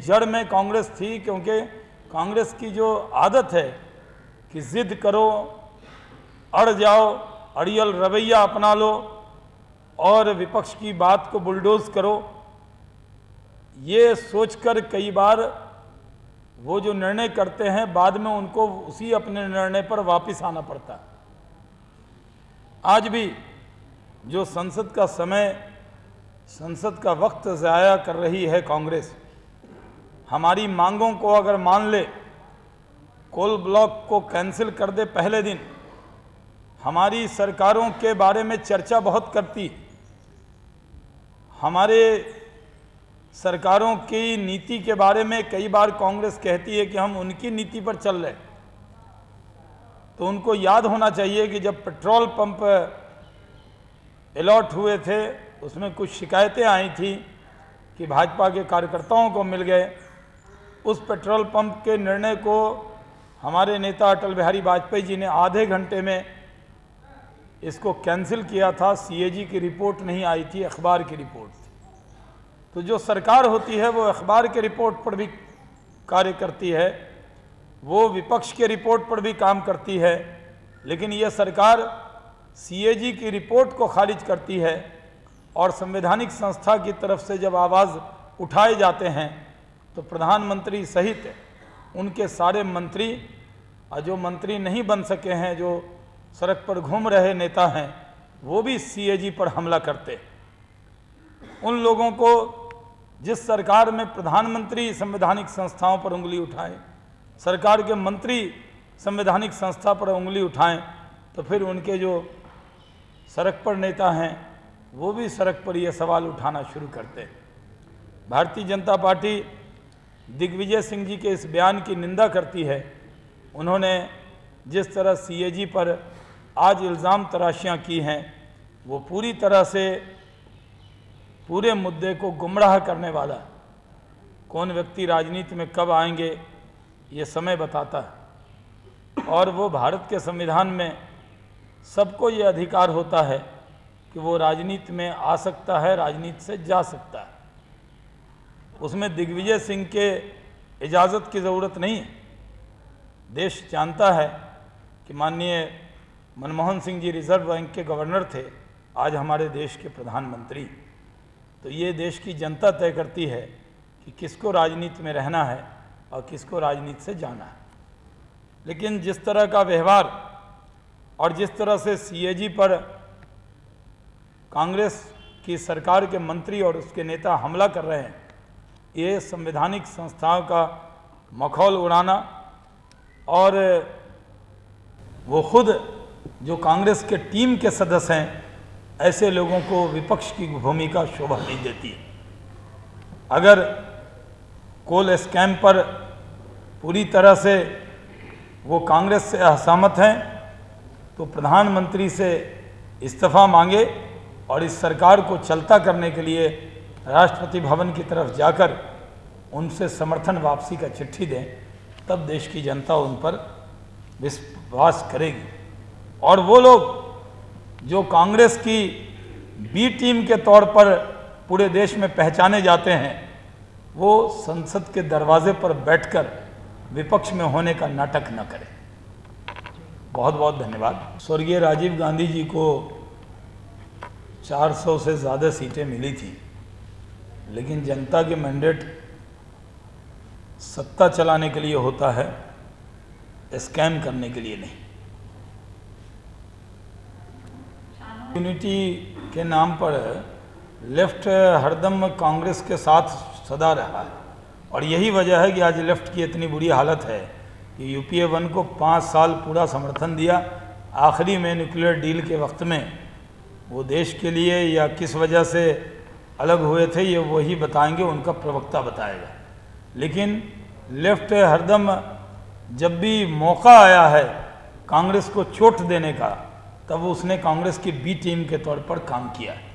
जड़ में कांग्रेस थी, क्योंकि कांग्रेस की जो आदत है कि जिद करो, अड़ जाओ, अड़ियल रवैया अपना लो और विपक्ष की बात को बुलडोज करो, ये सोचकर कई बार वो जो निर्णय करते हैं बाद में उनको उसी अपने निर्णय पर वापस आना पड़ता है। आज भी जो संसद का समय, संसद का वक्त ज़ाया कर रही है कांग्रेस, हमारी मांगों को अगर मान ले, कोल ब्लॉक को कैंसिल कर दे पहले दिन, हमारी सरकारों के बारे में चर्चा बहुत करती, हमारे सरकारों की नीति के बारे में कई बार कांग्रेस कहती है कि हम उनकी नीति पर चल रहे। तो उनको याद होना चाहिए कि जब पेट्रोल पंप अलॉट हुए थे उसमें कुछ शिकायतें आई थी कि भाजपा के कार्यकर्ताओं को मिल गए। उस पेट्रोल पंप के निर्णय को हमारे नेता अटल बिहारी वाजपेयी जी ने आधे घंटे में इसको कैंसिल किया था। सीएजी की रिपोर्ट नहीं आई थी, अखबार की रिपोर्ट थी। तो जो सरकार होती है वो अखबार के रिपोर्ट पर भी कार्य करती है, वो विपक्ष के रिपोर्ट पर भी काम करती है, लेकिन ये सरकार सीएजी की रिपोर्ट को खारिज करती है। और संवैधानिक संस्था की तरफ से जब आवाज़ उठाए जाते हैं तो प्रधानमंत्री सहित उनके सारे मंत्री, और जो मंत्री नहीं बन सके हैं, जो सड़क पर घूम रहे नेता हैं, वो भी सीएजी पर हमला करते। उन लोगों को, जिस सरकार में प्रधानमंत्री संवैधानिक संस्थाओं पर उंगली उठाए, सरकार के मंत्री संवैधानिक संस्था पर उंगली उठाएं, तो फिर उनके जो सड़क पर नेता हैं वो भी सड़क पर ये सवाल उठाना शुरू करते। भारतीय जनता पार्टी दिग्विजय सिंह जी के इस बयान की निंदा करती है। उन्होंने जिस तरह सीएजी पर आज इल्ज़ाम तराशियाँ की हैं, वो पूरी तरह से पूरे मुद्दे को गुमराह करने वाला। कौन व्यक्ति राजनीति में कब आएंगे ये समय बताता है। और वो भारत के संविधान में सबको ये अधिकार होता है कि वो राजनीति में आ सकता है, राजनीति से जा सकता है। उसमें दिग्विजय सिंह के इजाज़त की ज़रूरत नहीं है। देश जानता है कि माननीय मनमोहन सिंह जी रिजर्व बैंक के गवर्नर थे, आज हमारे देश के प्रधानमंत्री। तो ये देश की जनता तय करती है कि किसको राजनीति में रहना है और किसको राजनीति से जाना है। लेकिन जिस तरह का व्यवहार और जिस तरह से सीएजी पर कांग्रेस की सरकार के मंत्री और उसके नेता हमला कर रहे हैं, ये संवैधानिक संस्थाओं का मखौल उड़ाना, और वो खुद जो कांग्रेस के टीम के सदस्य हैं, ऐसे लोगों को विपक्ष की भूमिका शोभा नहीं देती है। अगर कोल स्कैम पर पूरी तरह से वो कांग्रेस से असहमत हैं तो प्रधानमंत्री से इस्तीफा मांगे और इस सरकार को चलता करने के लिए राष्ट्रपति भवन की तरफ जाकर उनसे समर्थन वापसी का चिट्ठी दें, तब देश की जनता उन पर विश्वास करेगी। और वो लोग जो कांग्रेस की बी टीम के तौर पर पूरे देश में पहचाने जाते हैं, वो संसद के दरवाजे पर बैठकर विपक्ष में होने का नाटक न करें। बहुत बहुत धन्यवाद। स्वर्गीय राजीव गांधी जी को 400 से ज़्यादा सीटें मिली थी, लेकिन जनता के मैंडेट सत्ता चलाने के लिए होता है, स्कैम करने के लिए नहीं। यूनिटी के नाम पर लेफ्ट हरदम कांग्रेस के साथ सदा रहा है, और यही वजह है कि आज लेफ्ट की इतनी बुरी हालत है कि यूपीए 1 को 5 साल पूरा समर्थन दिया। आखिरी में न्यूक्लियर डील के वक्त में वो देश के लिए या किस वजह से अलग हुए थे, ये वही बताएंगे, उनका प्रवक्ता बताएगा। लेकिन लेफ्ट हरदम जब भी मौका आया है कांग्रेस को चोट देने का, तब उसने कांग्रेस की बी टीम के तौर पर काम किया है।